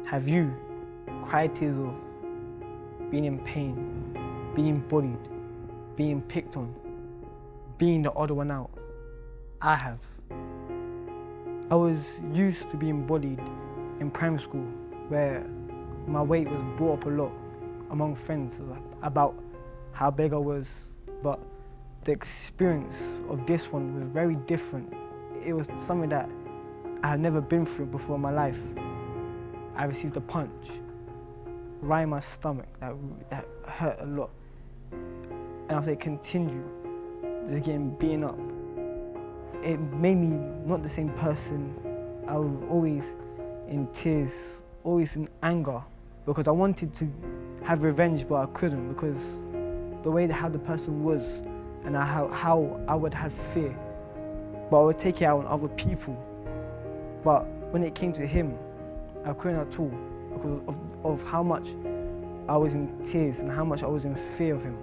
Have you cried tears of being in pain, being bullied, being picked on, being the odd one out? I have. I was used to being bullied in primary school, where my weight was brought up a lot among friends about how big I was, but the experience of this one was very different. It was something that I had never been through before in my life. I received a punch right in my stomach that hurt a lot. And after it continued, just getting beaten up, it made me not the same person. I was always in tears, always in anger, because I wanted to have revenge, but I couldn't, because the way how the person was and how I would have fear, but I would take it out on other people. But when it came to him, I couldn't at all, because of how much I was in tears and how much I was in fear of him.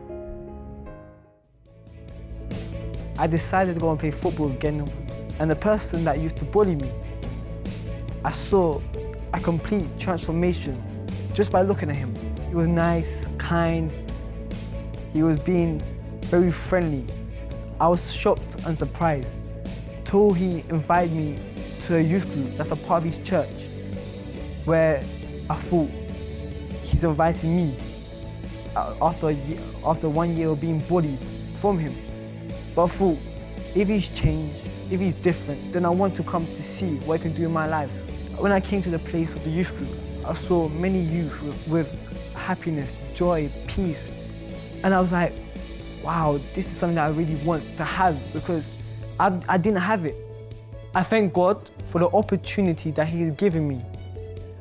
I decided to go and play football again, and the person that used to bully me, I saw a complete transformation just by looking at him. He was nice, kind, he was being very friendly. I was shocked and surprised till he invited me to a youth group that's a part of his church, where I thought he's inviting me after 1 year of being bullied from him. But I thought, if he's changed, if he's different, then I want to come to see what I can do in my life. When I came to the place of the youth group, I saw many youth with happiness, joy, peace. And I was like, wow, this is something that I really want to have, because I didn't have it. I thank God for the opportunity that He has given me,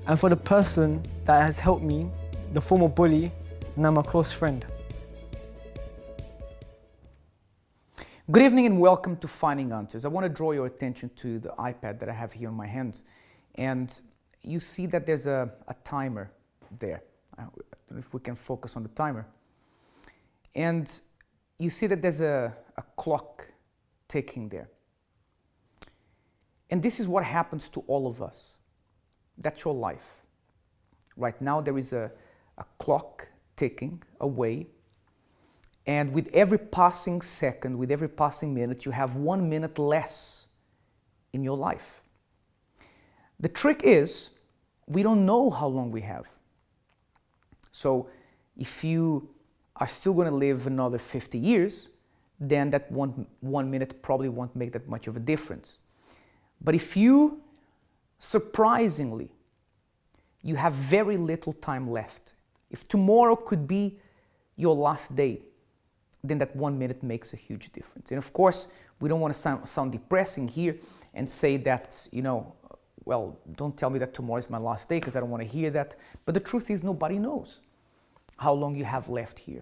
and for the person that has helped me, the former bully, now my close friend. Good evening and welcome to Finding Answers. I want to draw your attention to the iPad that I have here in my hands. And you see that there's a timer there. I don't know if we can focus on the timer. And you see that there's a clock ticking there. And this is what happens to all of us. That's your life. Right now there is a clock ticking away. And with every passing second, with every passing minute, you have 1 minute less in your life. The trick is, we don't know how long we have. So if you are still going to live another 50 years, then that one minute probably won't make that much of a difference. But if you, surprisingly, you have very little time left, if tomorrow could be your last day, then that 1 minute makes a huge difference. And of course, we don't want to sound depressing here and say that, well, don't tell me that tomorrow is my last day, because I don't want to hear that. But the truth is, nobody knows how long you have left here.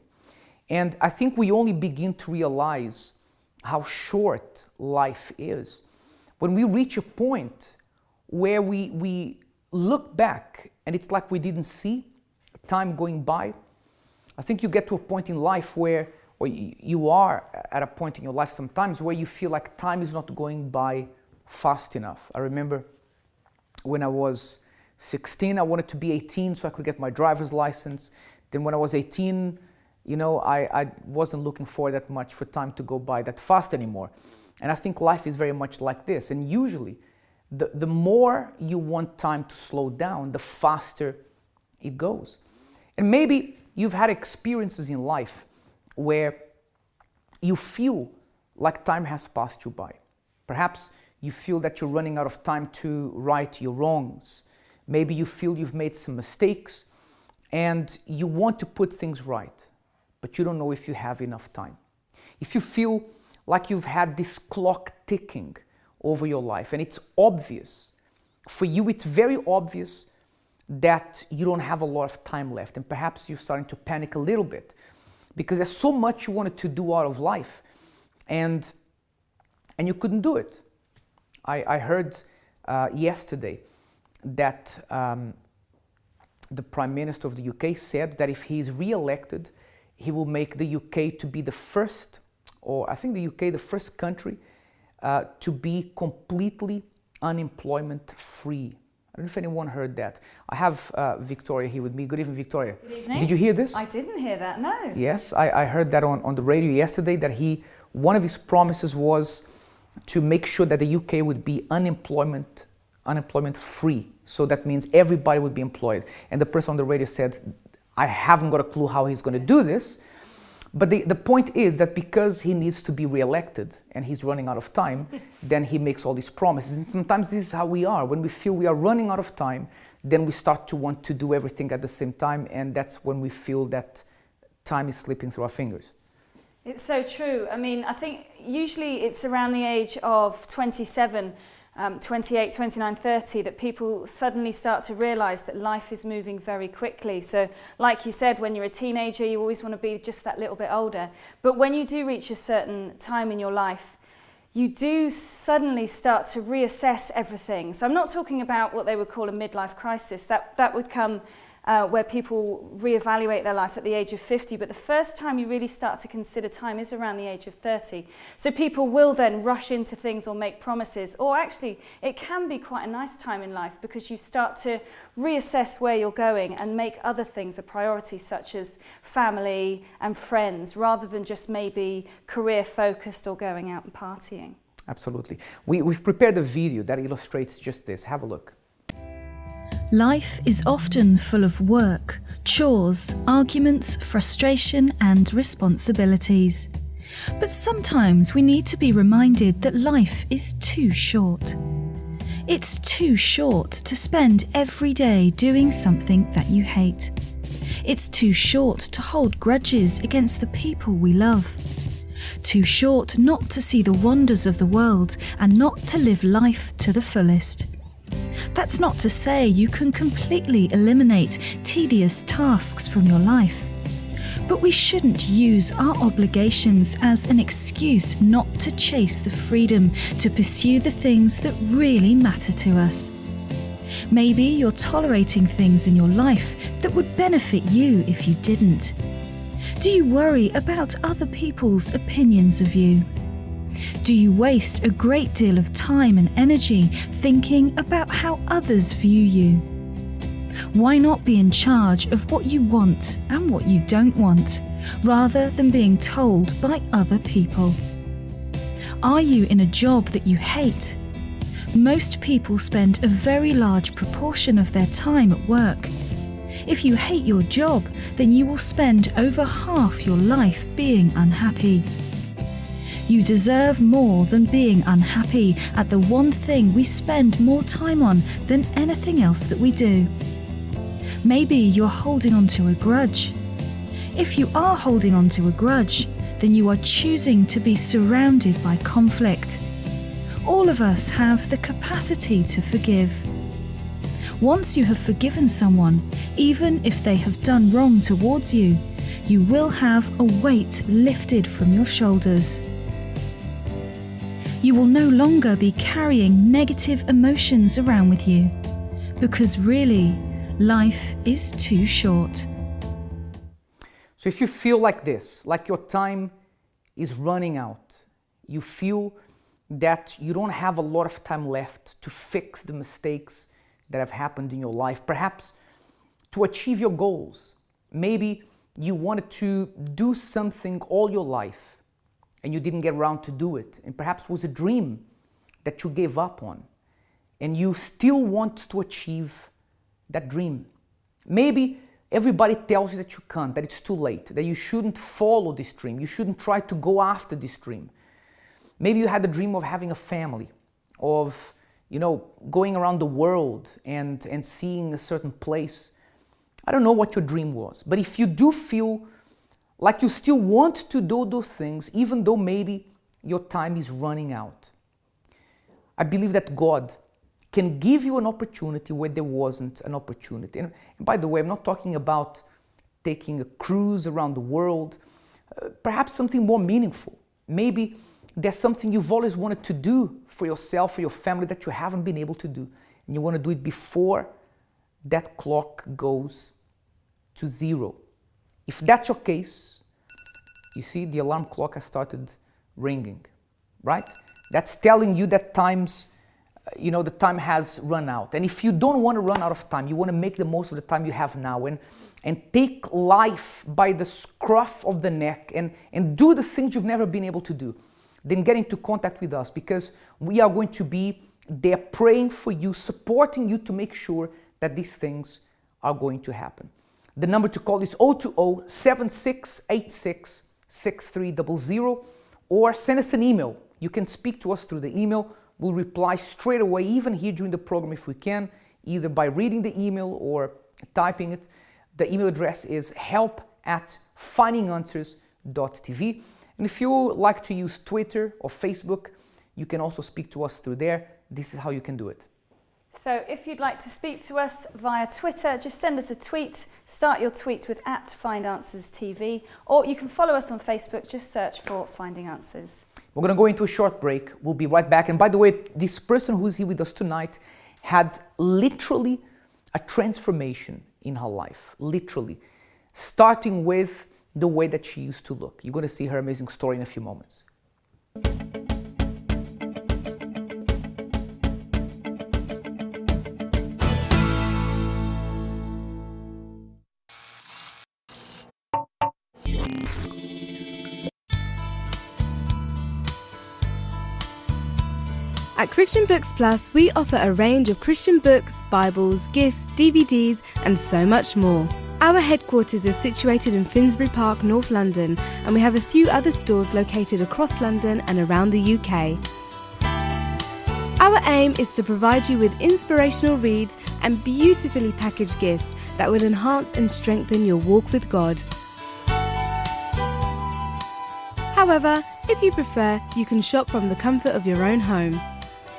And I think we only begin to realize how short life is when we reach a point where we look back and it's like we didn't see time going by. I think you get to a point in life where you are at a point in your life sometimes where you feel like time is not going by fast enough. I remember when I was 16, I wanted to be 18 so I could get my driver's license. Then when I was 18, I wasn't looking for that much for time to go by that fast anymore. And I think life is very much like this. And usually, the more you want time to slow down, the faster it goes. And maybe you've had experiences in life where you feel like time has passed you by. Perhaps you feel that you're running out of time to right your wrongs. Maybe you feel you've made some mistakes and you want to put things right, but you don't know if you have enough time. If you feel like you've had this clock ticking over your life and it's obvious, for you it's very obvious that you don't have a lot of time left, and perhaps you're starting to panic a little bit because there's so much you wanted to do out of life and you couldn't do it. I heard yesterday that the Prime Minister of the UK said that if he is re-elected, he will make the UK to be the first, or I think the UK the first country to be completely unemployment free. I don't know if anyone heard that. I have Victoria here with me. Good evening, Victoria. Good evening. Did you hear this? I didn't hear that, no. Yes, I heard that on the radio yesterday, that one of his promises was to make sure that the UK would be unemployment free. So that means everybody would be employed. And the person on the radio said, I haven't got a clue how he's going to do this. But the point is that because he needs to be re-elected and he's running out of time, then he makes all these promises. And sometimes this is how we are. When we feel we are running out of time, then we start to want to do everything at the same time, and that's when we feel that time is slipping through our fingers. It's so true. I mean, I think usually it's around the age of 27, 28, 29, 30 that people suddenly start to realise that life is moving very quickly. So like you said, when you're a teenager, you always want to be just that little bit older. But when you do reach a certain time in your life, you do suddenly start to reassess everything. So I'm not talking about what they would call a midlife crisis. That would come where people reevaluate their life at the age of 50, but the first time you really start to consider time is around the age of 30. So people will then rush into things or make promises, or actually it can be quite a nice time in life because you start to reassess where you're going and make other things a priority, such as family and friends, rather than just maybe career focused or going out and partying. Absolutely. We've prepared a video that illustrates just this. Have a look. Life is often full of work, chores, arguments, frustration and responsibilities. But sometimes we need to be reminded that life is too short. It's too short to spend every day doing something that you hate. It's too short to hold grudges against the people we love. Too short not to see the wonders of the world and not to live life to the fullest. That's not to say you can completely eliminate tedious tasks from your life. But we shouldn't use our obligations as an excuse not to chase the freedom to pursue the things that really matter to us. Maybe you're tolerating things in your life that would benefit you if you didn't. Do you worry about other people's opinions of you? Do you waste a great deal of time and energy thinking about how others view you? Why not be in charge of what you want and what you don't want, rather than being told by other people? Are you in a job that you hate? Most people spend a very large proportion of their time at work. If you hate your job, then you will spend over half your life being unhappy. You deserve more than being unhappy at the one thing we spend more time on than anything else that we do. Maybe you're holding on to a grudge. If you are holding on to a grudge, then you are choosing to be surrounded by conflict. All of us have the capacity to forgive. Once you have forgiven someone, even if they have done wrong towards you, you will have a weight lifted from your shoulders. You will no longer be carrying negative emotions around with you, because really, life is too short. So if you feel like this, like your time is running out, you feel that you don't have a lot of time left to fix the mistakes that have happened in your life, perhaps to achieve your goals. Maybe you wanted to do something all your life and you didn't get around to do it, and perhaps it was a dream that you gave up on, and you still want to achieve that dream. Maybe everybody tells you that you can't, that it's too late, that you shouldn't follow this dream, you shouldn't try to go after this dream. Maybe you had a dream of having a family, of going around the world and seeing a certain place. I don't know what your dream was, but if you do feel like you still want to do those things, even though maybe your time is running out, I believe that God can give you an opportunity where there wasn't an opportunity. And by the way, I'm not talking about taking a cruise around the world, perhaps something more meaningful. Maybe there's something you've always wanted to do for yourself, for your family, that you haven't been able to do. And you want to do it before that clock goes to zero. If that's your case, you see the alarm clock has started ringing, right? That's telling you that time's you know, the time has run out. And if you don't want to run out of time, you want to make the most of the time you have now and take life by the scruff of the neck and do the things you've never been able to do, then get into contact with us, because we are going to be there praying for you, supporting you to make sure that these things are going to happen. The number to call is 020-7686-6300, or send us an email. You can speak to us through the email. We'll reply straight away, even here during the program if we can, either by reading the email or typing it. The email address is help@findinganswers.tv. And if you like to use Twitter or Facebook, you can also speak to us through there. This is how you can do it. So if you'd like to speak to us via Twitter, just send us a tweet. Start your tweet with @FindAnswersTV, or you can follow us on Facebook. Just search for Finding Answers. We're going to go into a short break. We'll be right back. And by the way, this person who's here with us tonight had literally a transformation in her life, literally, starting with the way that she used to look. You're going to see her amazing story in a few moments. At Christian Books Plus, we offer a range of Christian books, Bibles, gifts, DVDs, and so much more. Our headquarters is situated in Finsbury Park, North London, and we have a few other stores located across London and around the UK. Our aim is to provide you with inspirational reads and beautifully packaged gifts that will enhance and strengthen your walk with God. However, if you prefer, you can shop from the comfort of your own home.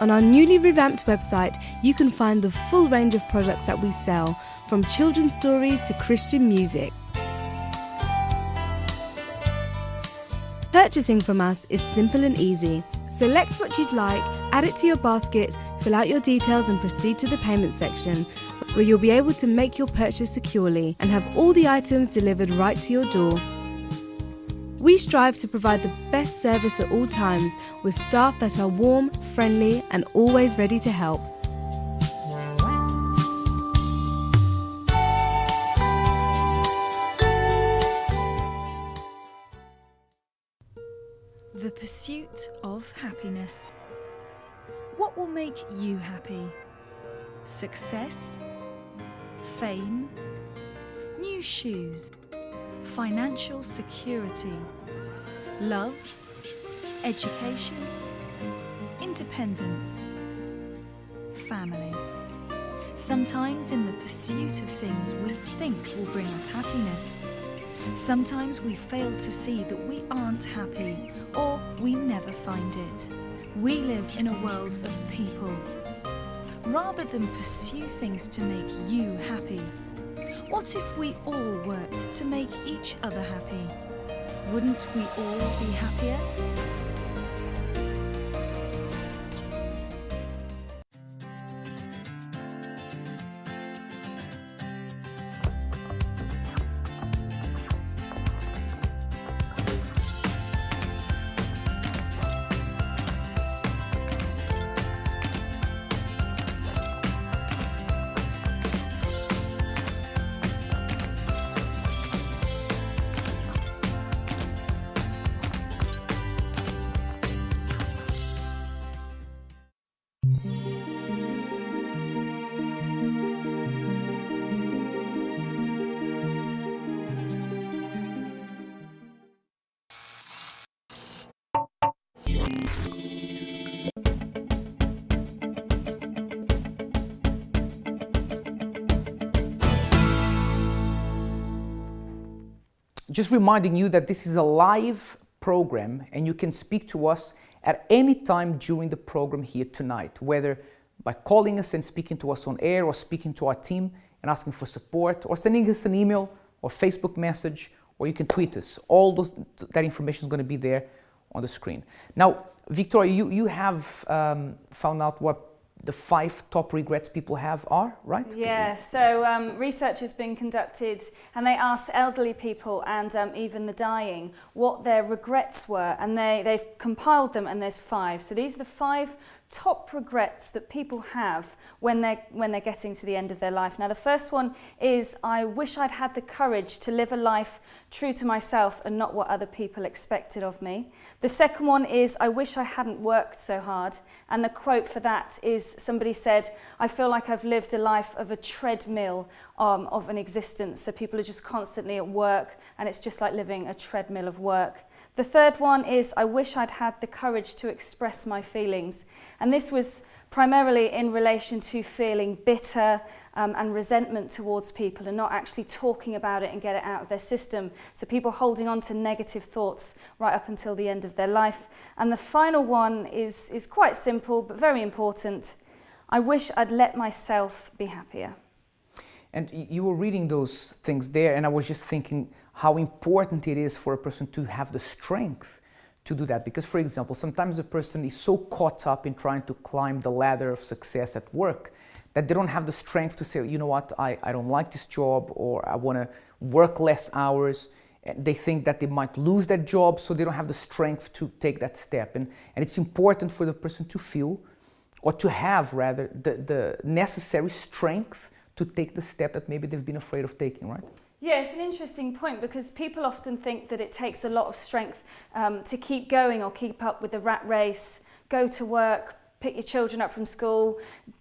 On our newly revamped website, you can find the full range of products that we sell, from children's stories to Christian music. Purchasing from us is simple and easy. Select what you'd like, add it to your basket, fill out your details and proceed to the payment section, where you'll be able to make your purchase securely and have all the items delivered right to your door. We strive to provide the best service at all times, with staff that are warm, friendly, and always ready to help. The pursuit of happiness. What will make you happy? Success? Fame? New shoes? Financial security? Love? Education? Independence? Family? Sometimes in the pursuit of things we think will bring us happiness, sometimes we fail to see that we aren't happy, or we never find it. We live in a world of people. Rather than pursue things to make you happy, what if we all worked to make each other happy? Wouldn't we all be happier? Just reminding you that this is a live program and you can speak to us at any time during the program here tonight, whether by calling us and speaking to us on air, or speaking to our team and asking for support, or sending us an email or Facebook message, or you can tweet us. All that information is going to be there on the screen. Now, Victoria, you have found out what the 5 top regrets people have are, right? Yeah, so research has been conducted and they asked elderly people and even the dying what their regrets were, and they've compiled them, and there's 5. So these are the 5 top regrets that people have when they're getting to the end of their life. Now the first one is, I wish I'd had the courage to live a life true to myself and not what other people expected of me. The second one is, I wish I hadn't worked so hard. And the quote for that is, somebody said, I feel like I've lived a life of a treadmill of an existence. So people are just constantly at work, and it's just like living a treadmill of work. The third one is, I wish I'd had the courage to express my feelings. And this was primarily in relation to feeling bitter and resentment towards people, and not actually talking about it and get it out of their system. So people holding on to negative thoughts right up until the end of their life. And the final one is quite simple but very important. I wish I'd let myself be happier. And you were reading those things there, and I was just thinking how important it is for a person to have the strength to do that. Because, for example, sometimes a person is so caught up in trying to climb the ladder of success at work that they don't have the strength to say, you know what, I don't like this job, or I want to work less hours. And they think that they might lose that job, so they don't have the strength to take that step. And it's important for the person to feel, or to have rather, the necessary strength to take the step that maybe they've been afraid of taking, right? Yeah, it's an interesting point, because people often think that it takes a lot of strength to keep going or keep up with the rat race, go to work, pick your children up from school,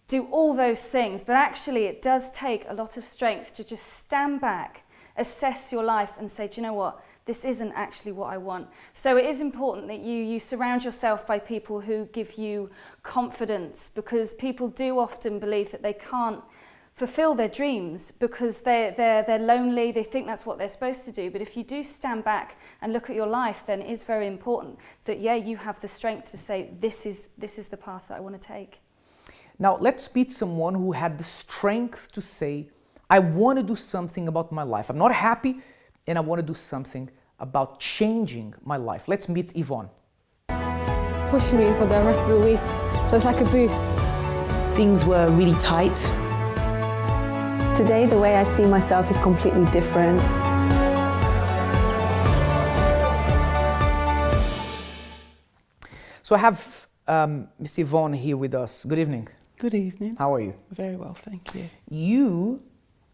do all those things. But actually it does take a lot of strength to just stand back, assess your life and say, do you know what? This isn't actually what I want. So it is important that you surround yourself by people who give you confidence, because people do often believe that they can't fulfill their dreams because they're lonely, they think that's what they're supposed to do. But if you do stand back and look at your life, then it is very important that, yeah, you have the strength to say, this is the path that I want to take. Now let's meet someone who had the strength to say, I want to do something about my life. I'm not happy, and I want to do something about changing my life. Let's meet Yvonne. It's pushing me for the rest of the week, so it's like a boost. Things were really tight. Today, the way I see myself is completely different. So I have Miss Yvonne here with us. Good evening. Good evening. How are you? Very well, thank you. You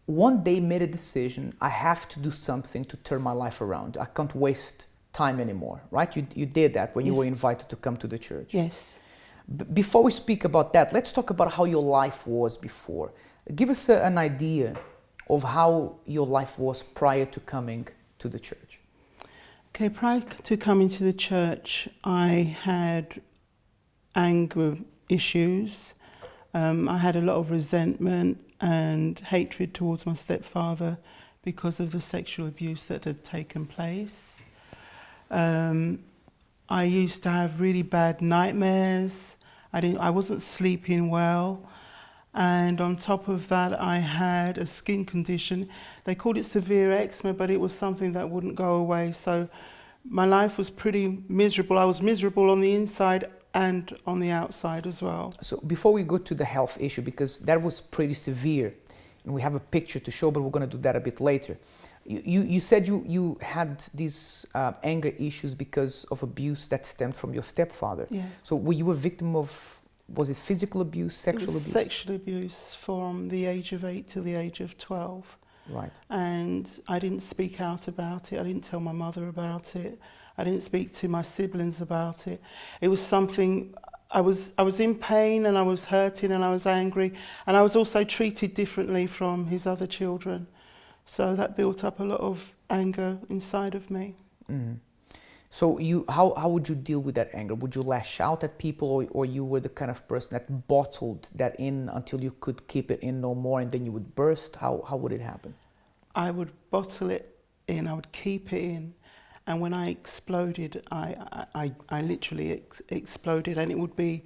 one day made a decision, I have to do something to turn my life around. I can't waste time anymore, right? You did that when you were invited to come to the church. Yes. Before we speak about that, let's talk about how your life was before. Give us an idea of how your life was prior to coming to the church. Okay, prior to coming to the church, I had anger issues. I had a lot of resentment and hatred towards my stepfather because of the sexual abuse that had taken place. I used to have really bad nightmares. I wasn't sleeping well. And on top of that, I had a skin condition. They called it severe eczema, but it was something that wouldn't go away. So my life was pretty miserable. I was miserable on the inside and on the outside as well. So before we go to the health issue, because that was pretty severe, and we have a picture to show, but we're going to do that a bit later. You said you had these anger issues because of abuse that stemmed from your stepfather. Yeah. So were you a victim of, was it physical abuse, sexual abuse? Sexual abuse from the age of 8 to the age of 12. Right. And I didn't speak out about it. I didn't tell my mother about it. I didn't speak to my siblings about it. It was something, I was in pain and I was hurting and I was angry, and I was also treated differently from his other children. So that built up a lot of anger inside of me. Mm-hmm. So how would you deal with that anger? Would you lash out at people, or you were the kind of person that bottled that in until you could keep it in no more, and then you would burst? How would it happen? I would bottle it in, I would keep it in. And when I exploded, I literally exploded, and it would be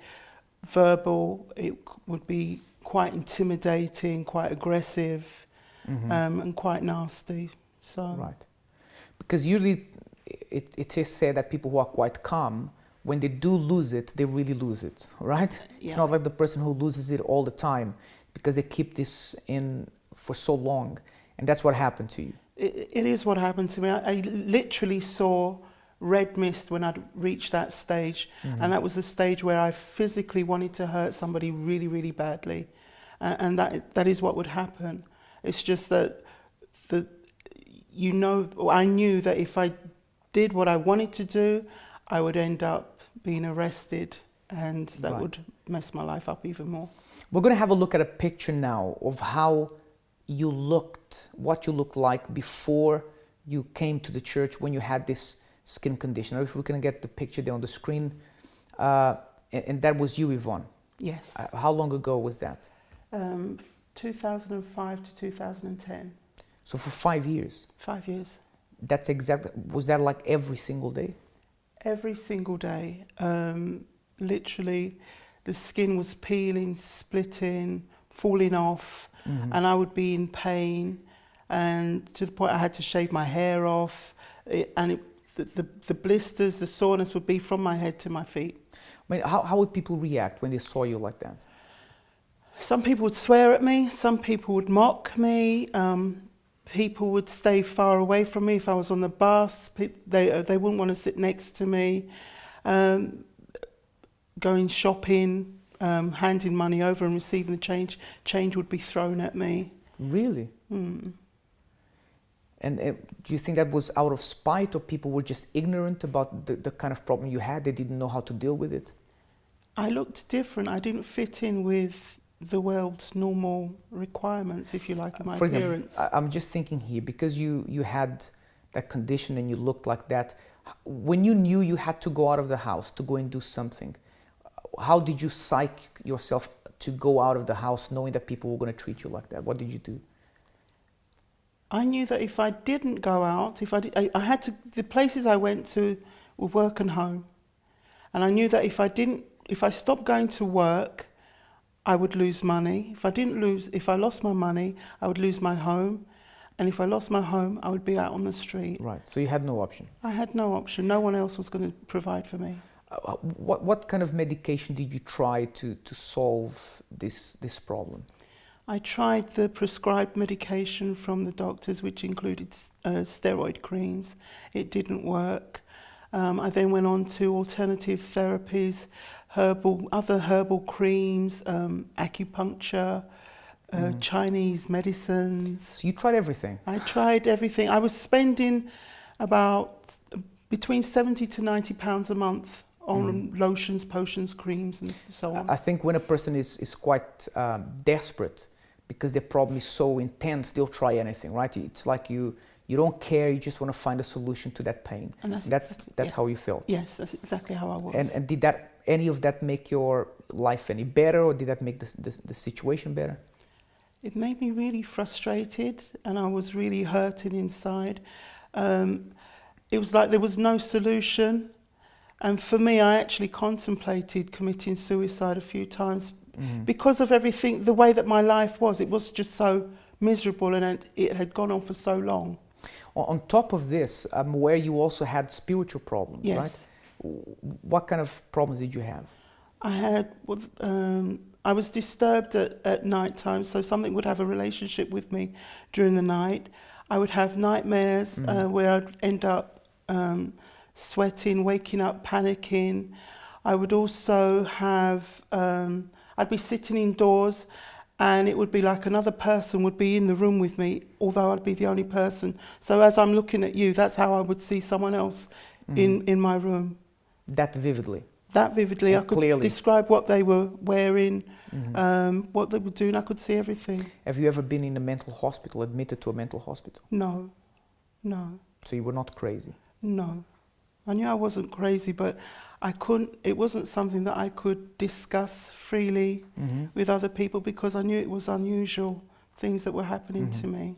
verbal, it would be quite intimidating, quite aggressive, and quite nasty. So. Right. Because usually it is said that people who are quite calm when they do lose it, they really lose it, right? Yeah. It's not like the person who loses it all the time, because they keep this in for so long. And that's what happened to you. It is what happened to me. I literally saw red mist when I'd reached that stage. And that was the stage where I physically wanted to hurt somebody really, really badly. And that is what would happen. It's just that, I knew that if I did what I wanted to do, I would end up being arrested, and that would mess my life up even more. We're going to have a look at a picture now of how you looked, what you looked like before you came to the church when you had this skin condition. Or if we can get the picture there on the screen. And that was you, Yvonne. Yes. How long ago was that? 2005 to 2010. So for 5 years? 5 years. That's exactly, was that like every single day? Every single day. Literally, the skin was peeling, splitting, falling off, and I would be in pain, and to the point I had to shave my hair off, the blisters, the soreness would be from my head to my feet. I mean, how would people react when they saw you like that? Some people would swear at me, some people would mock me, people would stay far away from me if I was on the bus, they wouldn't want to sit next to me, going shopping, handing money over and receiving the change would be thrown at me. Really? And do you think that was out of spite, or people were just ignorant about the kind of problem you had? They didn't know how to deal with it? I looked different. I didn't fit in with the world's normal requirements, if you like, in my appearance. Example, I'm just thinking here, because you had that condition and you looked like that, when you knew you had to go out of the house to go and do something, how did you psych yourself to go out of the house knowing that people were going to treat you like that? What did you do? I knew that if I didn't go out, I had to, the places I went to were work and home. And I knew that if I stopped going to work, I would lose money. If I lost my money, I would lose my home. And if I lost my home, I would be out on the street. Right, so you had no option. I had no option. No one else was going to provide for me. What kind of medication did you try to solve this problem? I tried the prescribed medication from the doctors, which included steroid creams. It didn't work. I then went on to alternative therapies, other herbal creams, acupuncture, Chinese medicines. So you tried everything? I tried everything. I was spending about between 70 to 90 pounds a month on lotions, potions, creams, and so on. I think when a person is quite desperate, because their problem is so intense, they'll try anything, right? It's like you don't care, you just want to find a solution to that pain. And that's how you felt? Yes, that's exactly how I was. And did any of that make your life any better, or did that make the situation better? It made me really frustrated, and I was really hurting inside. It was like there was no solution. And for me, I actually contemplated committing suicide a few times because of everything, the way that my life was. It was just so miserable, and it had gone on for so long. On top of this, I'm aware you also had spiritual problems, yes. Right? What kind of problems did you have? I was disturbed at night time, so something would have a relationship with me during the night. I would have nightmares where I'd end up sweating, waking up, panicking. I would also have, I'd be sitting indoors, and it would be like another person would be in the room with me, although I'd be the only person. So as I'm looking at you, that's how I would see someone else in my room. That vividly? That vividly. And I could clearly describe what they were wearing, what they were doing. I could see everything. Have you ever been in a mental hospital, admitted to a mental hospital? No, no. So you were not crazy? No. I knew I wasn't crazy, but it wasn't something that I could discuss freely with other people, because I knew it was unusual things that were happening to me.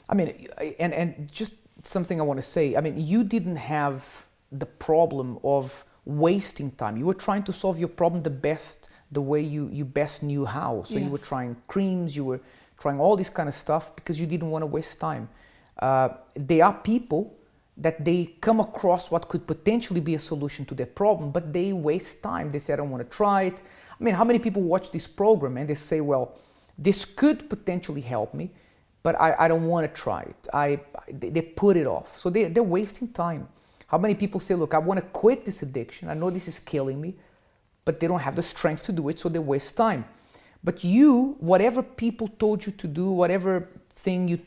I mean, and just something I want to say, I mean, you didn't have the problem of wasting time. You were trying to solve your problem the way you best knew how. So you were trying creams, you were trying all this kind of stuff because you didn't want to waste time. There are people that they come across what could potentially be a solution to their problem, but they waste time. They say, I don't want to try it. I mean, how many people watch this program and they say, well, this could potentially help me, but I don't want to try it. They put it off. So they're wasting time. How many people say, look, I want to quit this addiction. I know this is killing me, but they don't have the strength to do it, so they waste time. But you, whatever people told you to do, whatever thing you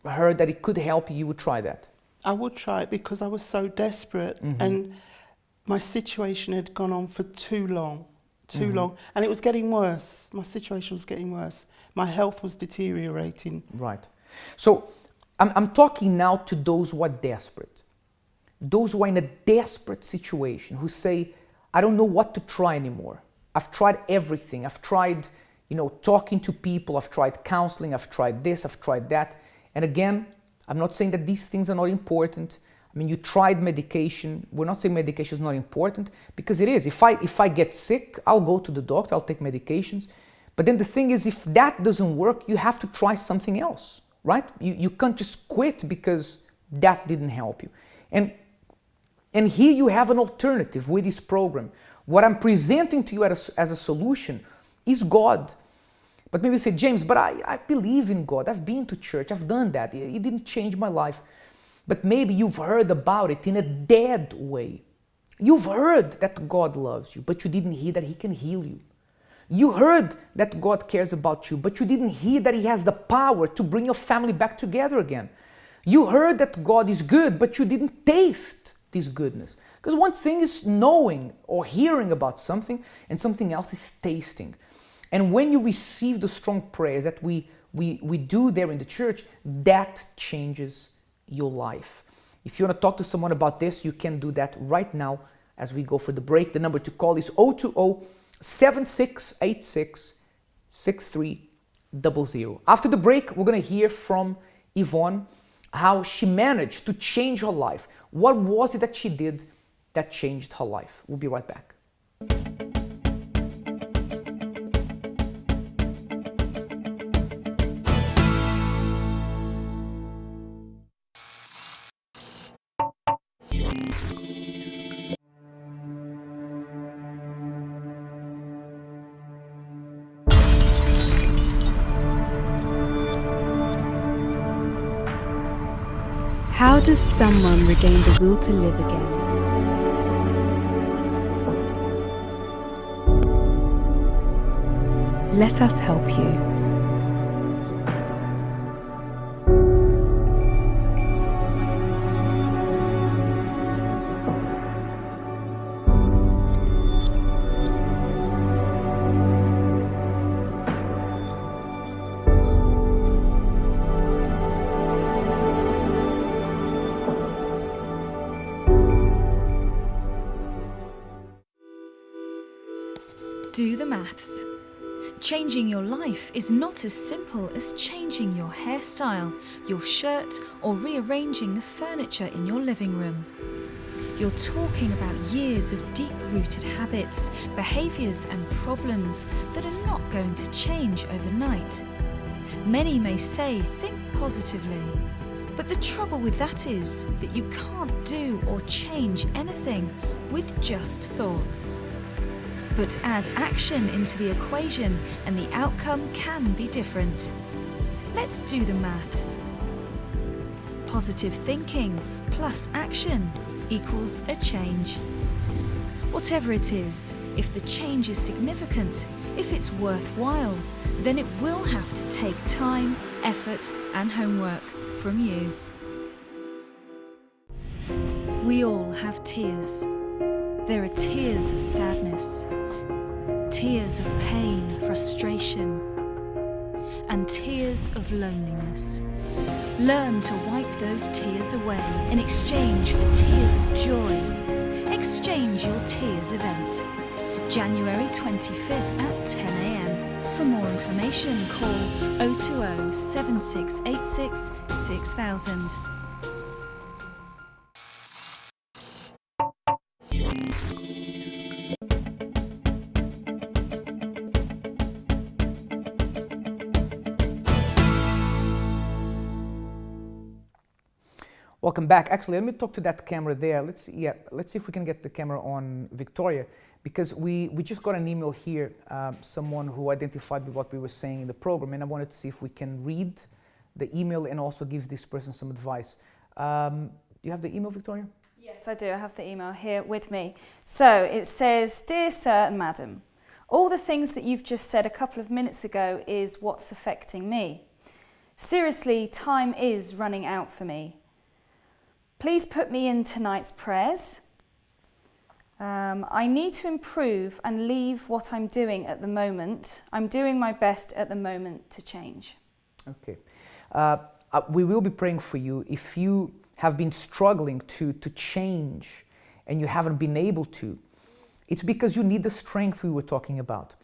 heard that it could help you, you would try that. I would try it because I was so desperate, and my situation had gone on for too long, and it was getting worse. My situation was getting worse. My health was deteriorating. Right. So I'm talking now to those who are desperate, those who are in a desperate situation, who say, I don't know what to try anymore. I've tried everything. I've tried, talking to people. I've tried counseling. I've tried this. I've tried that. And again, I'm not saying that these things are not important. I mean, you tried medication. We're not saying medication is not important, because it is. If I get sick, I'll go to the doctor. I'll take medications. But then the thing is, if that doesn't work, you have to try something else, right? You can't just quit because that didn't help you. And here you have an alternative with this program. What I'm presenting to you as a solution is God. But maybe you say, James, but I believe in God. I've been to church. I've done that. It didn't change my life. But maybe you've heard about it in a dead way. You've heard that God loves you, but you didn't hear that He can heal you. You heard that God cares about you, but you didn't hear that He has the power to bring your family back together again. You heard that God is good, but you didn't taste this goodness. Because one thing is knowing or hearing about something, and something else is tasting. And when you receive the strong prayers that we do there in the church, that changes your life. If you want to talk to someone about this, you can do that right now as we go for the break. The number to call is 020-7686-6300. After the break, we're going to hear from Yvonne how she managed to change her life. What was it that she did that changed her life? We'll be right back. How does someone regain the will to live again? Let us help you. Do the maths. Changing your life is not as simple as changing your hairstyle, your shirt, or rearranging the furniture in your living room. You're talking about years of deep-rooted habits, behaviours and problems that are not going to change overnight. Many may say, think positively, but the trouble with that is that you can't do or change anything with just thoughts. But add action into the equation and the outcome can be different. Let's do the maths. Positive thinking plus action equals a change. Whatever it is, if the change is significant, if it's worthwhile, then it will have to take time, effort, and homework from you. We all have tears. There are tears of sadness, tears of pain, frustration, and tears of loneliness. Learn to wipe those tears away in exchange for tears of joy. Exchange your tears event. January 25th at 10 a.m. For more information, call 020 7686 6000. Welcome back. Actually, let me talk to that camera there. Let's see if we can get the camera on Victoria, because we just got an email here, someone who identified with what we were saying in the program, and I wanted to see if we can read the email and also give this person some advice. Do you have the email, Victoria? Yes, I do. I have the email here with me. So it says, "Dear Sir and Madam, all the things that you've just said a couple of minutes ago is what's affecting me. Seriously, time is running out for me. Please put me in tonight's prayers. I need to improve and leave what I'm doing at the moment. I'm doing my best at the moment to change." Okay. We will be praying for you. If you have been struggling to change and you haven't been able to, it's because you need the strength we were talking about.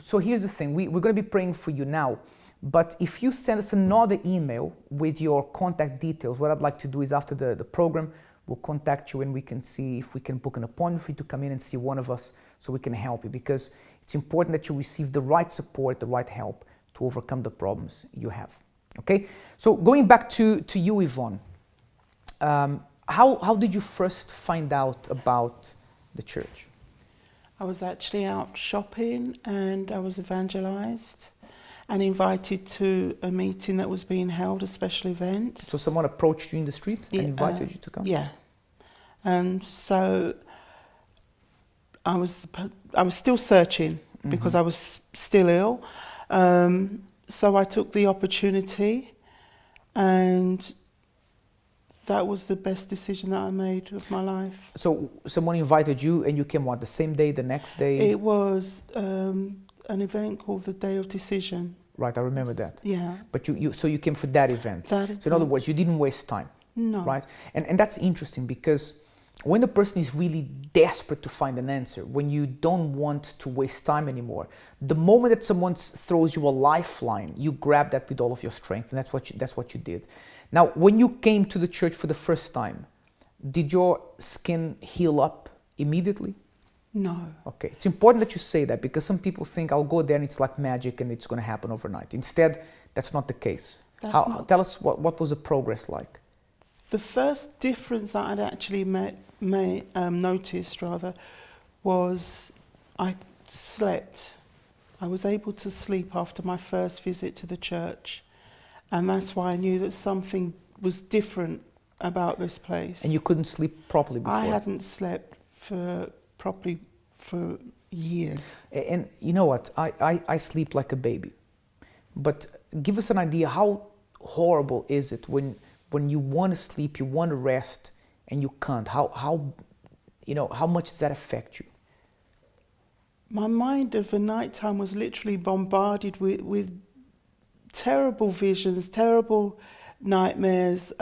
So here's the thing. We're going to be praying for you now. But if you send us another email with your contact details, what I'd like to do is after the program, we'll contact you and we can see if we can book an appointment for you to come in and see one of us so we can help you, because it's important that you receive the right support, the right help to overcome the problems you have. Okay? So going back to you, Yvonne, how did you first find out about the church? I was actually out shopping and I was evangelized and invited to a meeting that was being held, a special event. So someone approached you in the street and invited you to come? Yeah. And so I was still searching because I was still ill. So I took the opportunity, and that was the best decision that I made of my life. So someone invited you and you came, what, the same day, the next day? It was an event called the Day of Decision. Right, I remember that. Yeah. But so you came for that event. So in other words, you didn't waste time. No. Right? And that's interesting, because when the person is really desperate to find an answer, when you don't want to waste time anymore, the moment that someone throws you a lifeline, you grab that with all of your strength, and that's what you did. Now, when you came to the church for the first time, did your skin heal up immediately? No. Okay, it's important that you say that, because some people think I'll go there and it's like magic and it's going to happen overnight. Instead, that's not the case. Tell us what was the progress like? The first difference that I'd actually noticed was I slept. I was able to sleep after my first visit to the church, and that's why I knew that something was different about this place. And you couldn't sleep properly before? I hadn't slept properly for years. And you know what? I sleep like a baby. But give us an idea, how horrible is it when you want to sleep, you want to rest, and you can't? How much does that affect you? My mind of the night time was literally bombarded with terrible visions, terrible nightmares.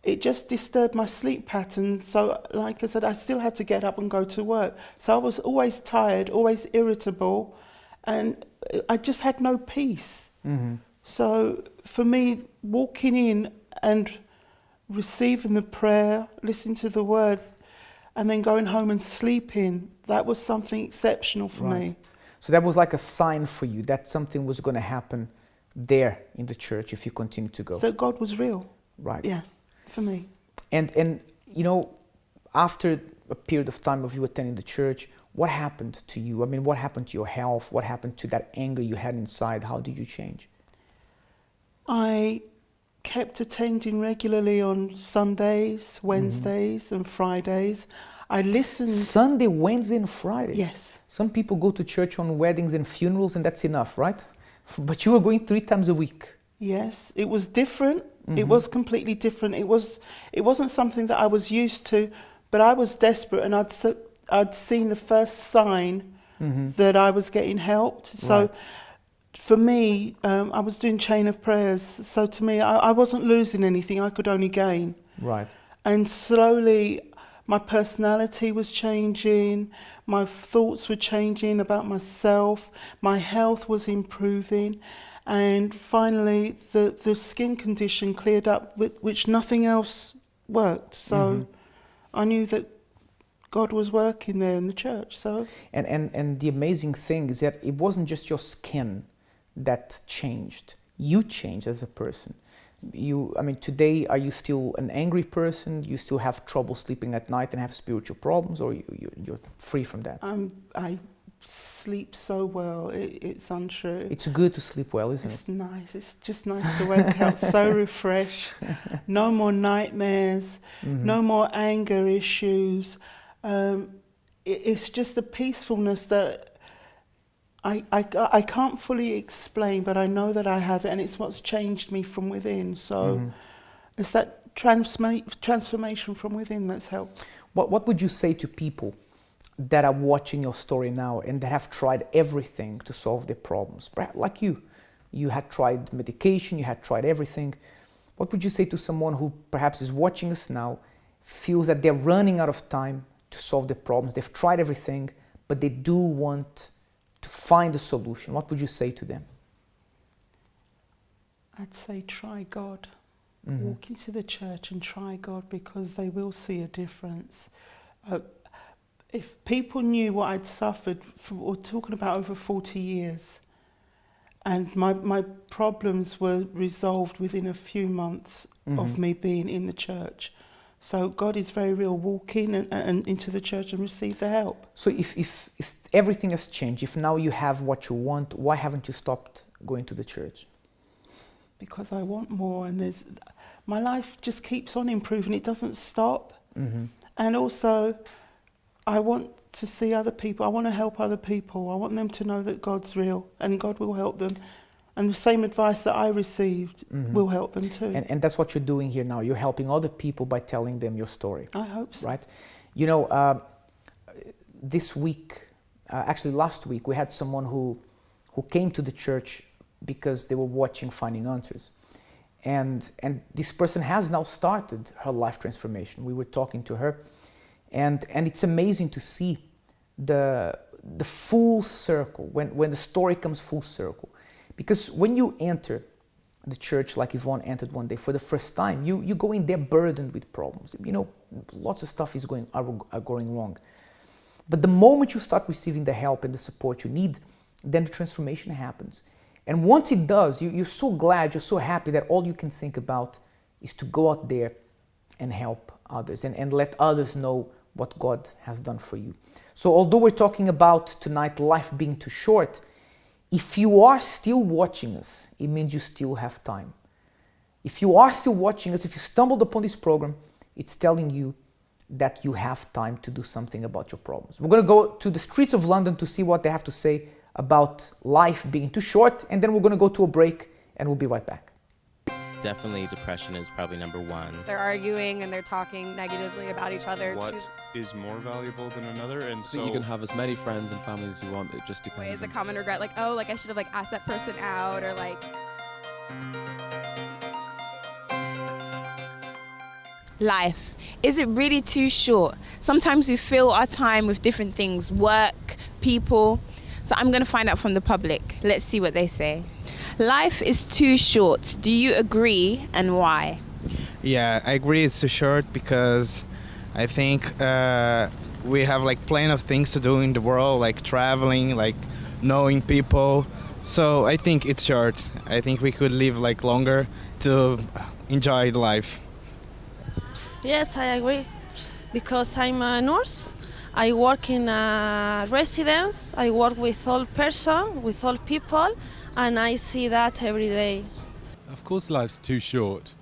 It just disturbed my sleep pattern. So, like I said, I still had to get up and go to work. So I was always tired, always irritable, and I just had no peace. Mm-hmm. So for me, walking in and receiving the prayer, listening to the word, and then going home and sleeping, that was something exceptional for me. So that was like a sign for you that something was going to happen there in the church if you continue to go. That God was real. Right. Yeah, for me. And after a period of time of you attending the church, what happened to you? I mean, what happened to your health? What happened to that anger you had inside? How did you change? I kept attending regularly on Sundays, Wednesdays, and Fridays. I listened. Sunday, Wednesday, and Friday? Yes. Some people go to church on weddings and funerals, and that's enough, right? But you were going 3 times a week. Yes, it was different. Mm-hmm. It was completely different. It wasn't something that I was used to, but I was desperate, and I'd seen the first sign that I was getting helped. So for me, I was doing chain of prayers. So to me, I wasn't losing anything. I could only gain. Right. And slowly, my personality was changing. My thoughts were changing about myself. My health was improving. And finally, the skin condition cleared up, which nothing else worked. So I knew that God was working there in the church. So and the amazing thing is that it wasn't just your skin that changed. You changed as a person. I mean, today, are you still an angry person? You still have trouble sleeping at night and have spiritual problems, or you're free from that? I sleep so well, it's untrue. It's good to sleep well, isn't it? It's nice. It's just nice to wake up so refreshed. No more nightmares, no more anger issues. It's just a peacefulness that I can't fully explain, but I know that I have it, and it's what's changed me from within. So it's that transformation from within that's helped. What would you say to people that are watching your story now and that have tried everything to solve their problems? Like you had tried medication, you had tried everything. What would you say to someone who perhaps is watching us now, feels that they're running out of time to solve their problems? They've tried everything, but they do want to find a solution. What would you say to them? I'd say try God. Walk into the church and try God, because they will see a difference. If people knew what I'd suffered, we're talking about over 40 years, and my problems were resolved within a few months of me being in the church. So God is very real. Walk in and into the church and receive the help. So if everything has changed, if now you have what you want, why haven't you stopped going to the church? Because I want more, and my life just keeps on improving. It doesn't stop. And also, I want to see other people. I want to help other people. I want them to know that God's real and God will help them. And the same advice that I received will help them too. And that's what you're doing here now. You're helping other people by telling them your story. I hope so. Right? You know, this week, actually last week, we had someone who came to the church because they were watching Finding Answers. And this person has now started her life transformation. We were talking to her. And it's amazing to see the full circle, when the story comes full circle. Because when you enter the church like Yvonne entered one day for the first time, you go in there burdened with problems. You know, lots of stuff is going wrong. But the moment you start receiving the help and the support you need, then the transformation happens. And once it does, you're so glad, you're so happy that all you can think about is to go out there and help others and let others know what God has done for you. So although we're talking about tonight life being too short, if you are still watching us, it means you still have time. If you are still watching us, if you stumbled upon this program, it's telling you that you have time to do something about your problems. We're going to go to the streets of London to see what they have to say about life being too short, and then we're going to go to a break and we'll be right back. Definitely depression is probably number one. They're arguing and they're talking negatively about each other. What is more valuable than another? And so you can have as many friends and family as you want. It just depends. Is a common regret, like, oh, like I should have like asked that person out, or like. Life, is it really too short? Sometimes we fill our time with different things, work, people. So I'm going to find out from the public. Let's see what they say. Life is too short. Do you agree, and why? Yeah, I agree it's too short because I think we have like plenty of things to do in the world, like traveling, like knowing people. So I think it's short. I think we could live like longer to enjoy life. Yes, I agree, because I'm a nurse. I work in a residence. I work with all person, with all people, and I see that every day. Of course life's too short.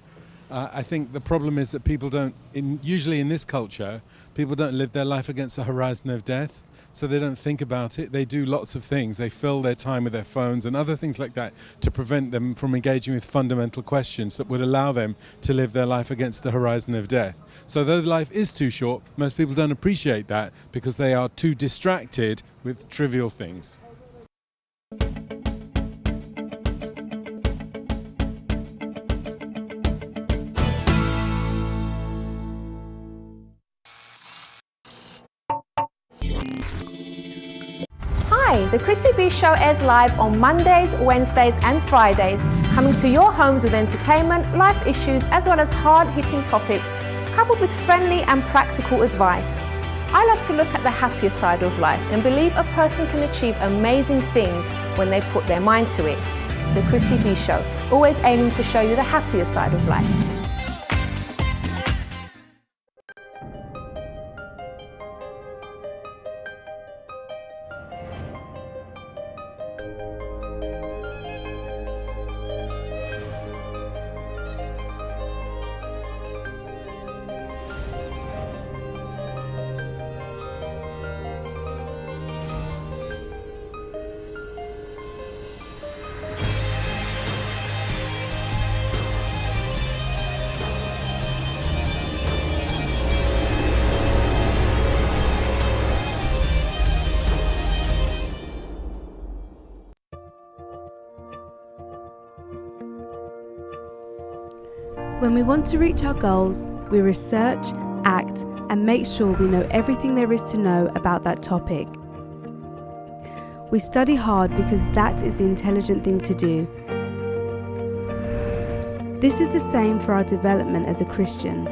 I think the problem is that people usually in this culture, people don't live their life against the horizon of death, so they don't think about it. They do lots of things. They fill their time with their phones and other things like that to prevent them from engaging with fundamental questions that would allow them to live their life against the horizon of death. So though life is too short, most people don't appreciate that because they are too distracted with trivial things. Hi, the Chrissy B Show airs live on Mondays, Wednesdays and Fridays, coming to your homes with entertainment, life issues as well as hard-hitting topics, coupled with friendly and practical advice. I love to look at the happier side of life and believe a person can achieve amazing things when they put their mind to it. The Chrissy B Show, always aiming to show you the happier side of life. When we want to reach our goals, we research, act, and make sure we know everything there is to know about that topic. We study hard because that is the intelligent thing to do. This is the same for our development as a Christian.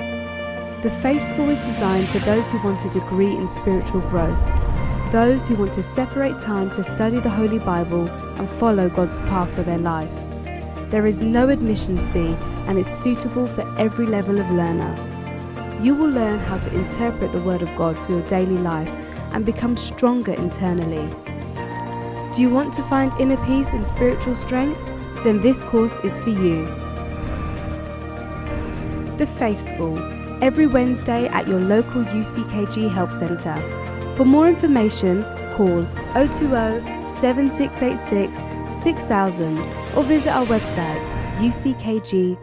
The Faith School is designed for those who want a degree in spiritual growth, those who want to separate time to study the Holy Bible and follow God's path for their life. There is no admissions fee and it's suitable for every level of learner. You will learn how to interpret the Word of God for your daily life and become stronger internally. Do you want to find inner peace and spiritual strength? Then this course is for you. The Faith School, every Wednesday at your local UCKG Help Centre. For more information, call 020 7686 6000 or visit our website uckg.org.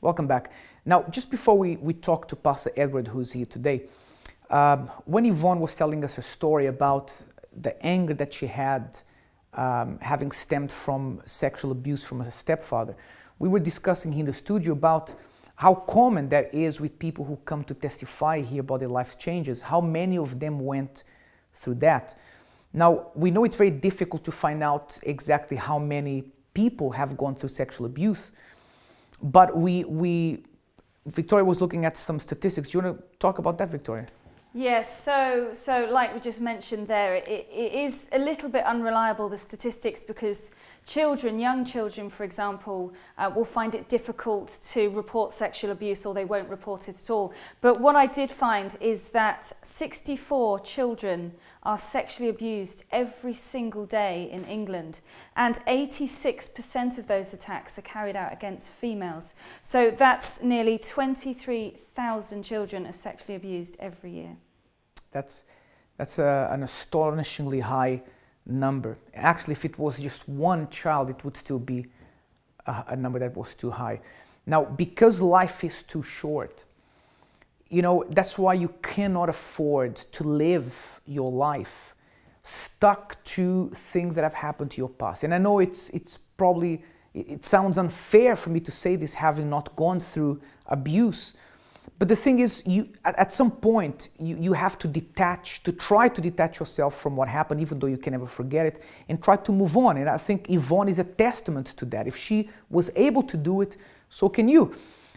Welcome back. Now, just before we talk to Pastor Edward, who's here today, when Yvonne was telling us her story about the anger that she had having stemmed from sexual abuse from her stepfather, we were discussing here in the studio about how common that is with people who come to testify here about their life changes, how many of them went through that. Now, we know it's very difficult to find out exactly how many people have gone through sexual abuse, but Victoria was looking at some statistics. Do you want to talk about that, Victoria? Yes, so like we just mentioned there, it is a little bit unreliable, the statistics, because young children, for example, will find it difficult to report sexual abuse, or they won't report it at all. But what I did find is that 64 children are sexually abused every single day in England, and 86% of those attacks are carried out against females. So that's nearly 23,000 children are sexually abused every year. That's an astonishingly high number. Actually, if it was just one child, it would still be a number that was too high. Now, because life is too short, you know, that's why you cannot afford to live your life stuck to things that have happened to your past. And I know it sounds unfair for me to say this, having not gone through abuse. But the thing is, at some point, you have to try to detach yourself from what happened, even though you can never forget it, and try to move on. And I think Yvonne is a testament to that. If she was able to do it, so can you.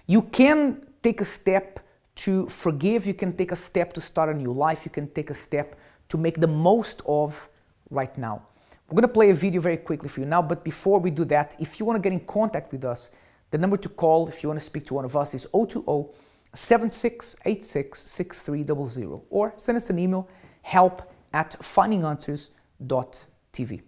You can take a step to forgive, you can take a step to start a new life, you can take a step to make the most of right now. We're going to play a video very quickly for you now, but before we do that, if you want to get in contact with us, the number to call if you want to speak to one of us is 020-7686-6300, or send us an email, help@findinganswers.tv.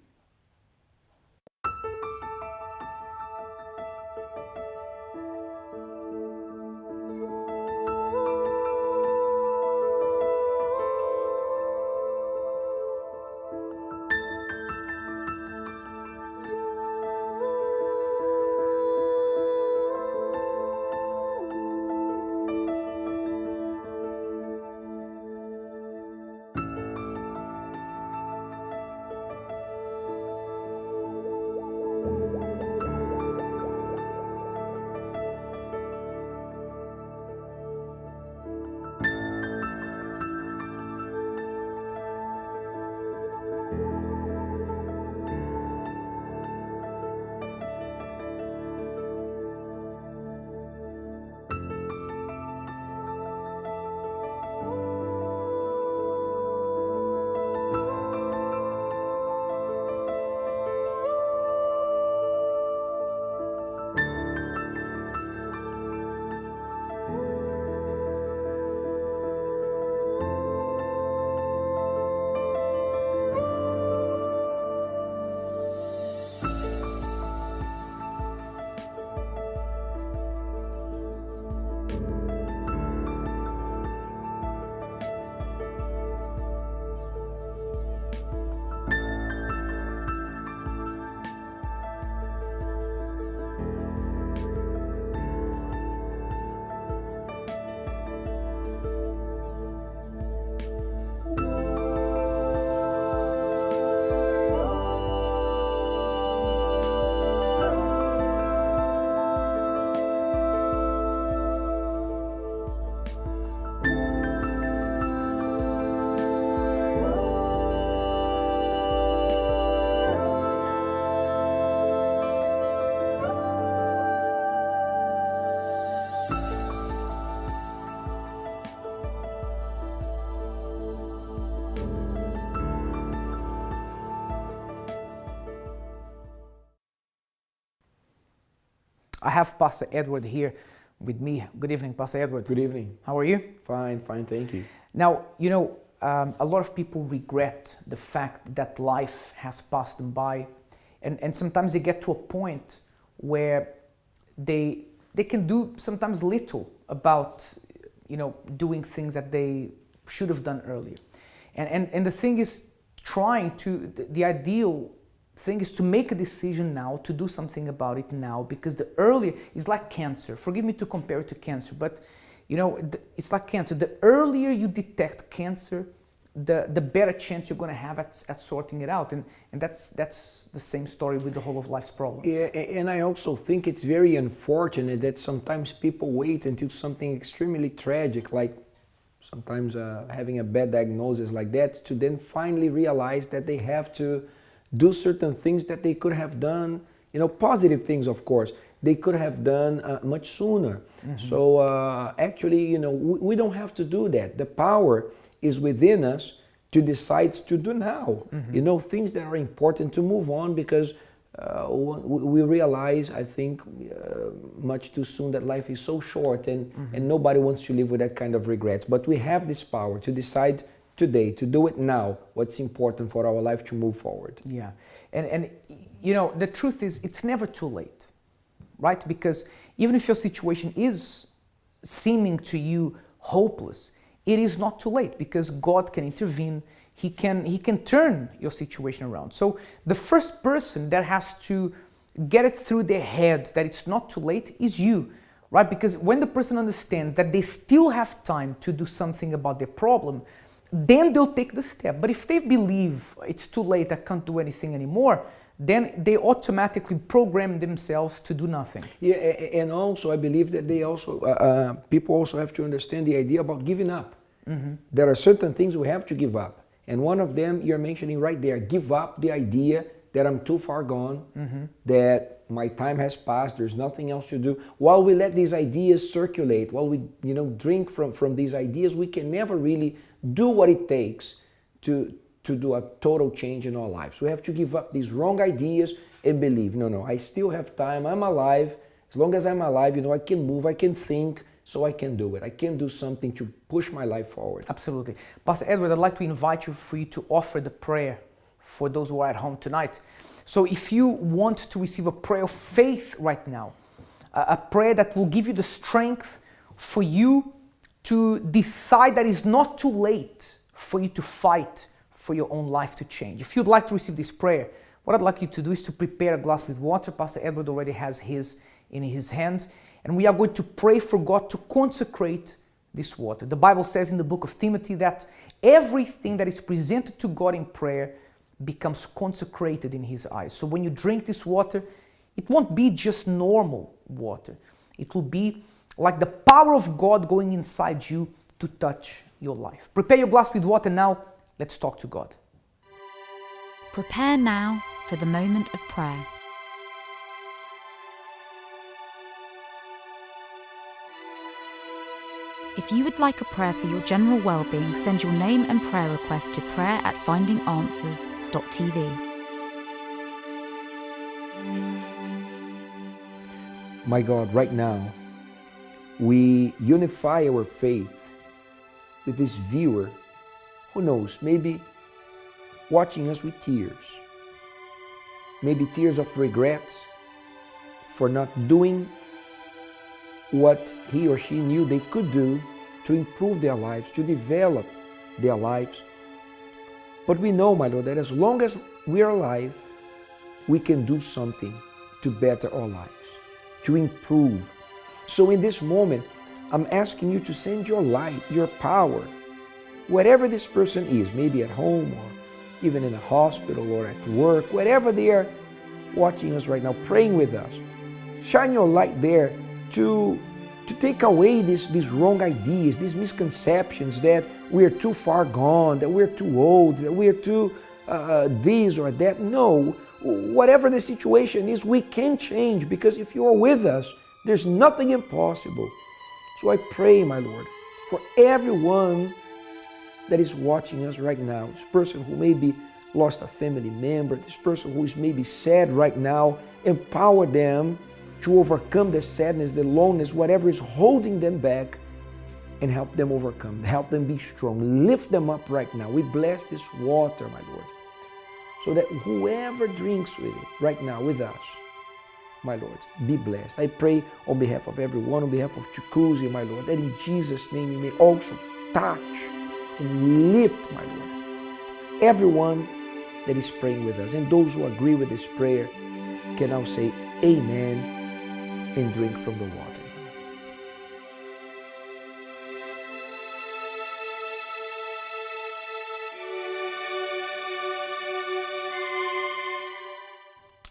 I have Pastor Edward here with me. Good evening, Pastor Edward. Good evening. How are you? Fine, thank you. Now, you know, a lot of people regret the fact that life has passed them by, and sometimes they get to a point where they can do sometimes little about, you know, doing things that they should have done earlier. And the thing is, the ideal thing is to make a decision now, to do something about it now, because the earlier is like cancer. Forgive me to compare it to cancer, but you know, it's like cancer. The earlier you detect cancer, the better chance you're going to have at sorting it out. And that's the same story with the whole of life's problem. Yeah, and I also think it's very unfortunate that sometimes people wait until something extremely tragic, like sometimes having a bad diagnosis like that, to then finally realize that they have to do certain things that they could have done, you know, positive things, of course, they could have done much sooner. Mm-hmm. So actually, you know, we don't have to do that. The power is within us to decide to do now. Mm-hmm. You know, things that are important to move on, because we realize, I think, much too soon that life is so short, and nobody wants to live with that kind of regrets. But we have this power to decide today, to do it now, what's important for our life to move forward. Yeah, and you know, the truth is, it's never too late, right? Because even if your situation is seeming to you hopeless, it is not too late, because God can intervene. He can turn your situation around. So the first person that has to get it through their head that it's not too late is you, right? Because when the person understands that they still have time to do something about their problem, then they'll take the step. But if they believe it's too late, I can't do anything anymore, then they automatically program themselves to do nothing. Yeah, and also I believe that they also people also have to understand the idea about giving up. Mm-hmm. There are certain things we have to give up. And one of them you're mentioning right there, give up the idea that I'm too far gone, that my time has passed, there's nothing else to do. While we let these ideas circulate, while we drink from these ideas, we can never really do what it takes to do a total change in our lives. We have to give up these wrong ideas and believe, no, I still have time, I'm alive. As long as I'm alive, I can move, I can think, so I can do it. I can do something to push my life forward. Absolutely. Pastor Edward, I'd like to invite you to offer the prayer for those who are at home tonight. So if you want to receive a prayer of faith right now, a prayer that will give you the strength for you to decide that it's not too late for you to fight for your own life to change. If you'd like to receive this prayer, what I'd like you to do is to prepare a glass with water. Pastor Edward already has his in his hands. And we are going to pray for God to consecrate this water. The Bible says in the book of Timothy that everything that is presented to God in prayer becomes consecrated in His eyes. So when you drink this water, it won't be just normal water. It will be like the power of God going inside you to touch your life. Prepare your glass with water now. Let's talk to God. Prepare now for the moment of prayer. If you would like a prayer for your general well-being, send your name and prayer request to prayer@findinganswers.tv. My God, right now, we unify our faith with this viewer, who knows, maybe watching us with tears. Maybe tears of regret for not doing what he or she knew they could do to improve their lives, to develop their lives. But we know, my Lord, that as long as we are alive, we can do something to better our lives, to improve. So in this moment, I'm asking you to send your light, your power, wherever this person is, maybe at home or even in a hospital or at work, wherever they are watching us right now, praying with us. Shine your light there to take away these wrong ideas, these misconceptions that we're too far gone, that we're too old, that we're too this or that. No, whatever the situation is, we can change, because if you're with us, there's nothing impossible. So I pray, my Lord, for everyone that is watching us right now, this person who maybe lost a family member, this person who is maybe sad right now, empower them to overcome the sadness, the loneliness, whatever is holding them back, and help them overcome, help them be strong, lift them up right now. We bless this water, my Lord, so that whoever drinks with it right now with us, my Lord, be blessed. I pray on behalf of everyone, on behalf of Chukuzi, my Lord, that in Jesus' name you may also touch and lift, my Lord, everyone that is praying with us. And those who agree with this prayer can now say amen and drink from the water.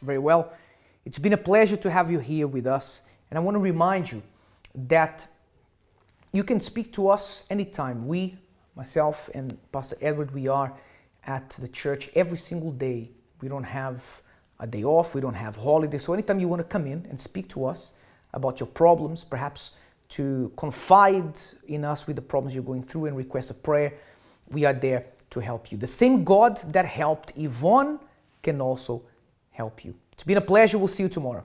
Very well. It's been a pleasure to have you here with us. And I want to remind you that you can speak to us anytime. We, myself and Pastor Edward, we are at the church every single day. We don't have a day off. We don't have holidays. So anytime you want to come in and speak to us about your problems, perhaps to confide in us with the problems you're going through and request a prayer, we are there to help you. The same God that helped Yvonne can also help you. It's been a pleasure. We'll see you tomorrow.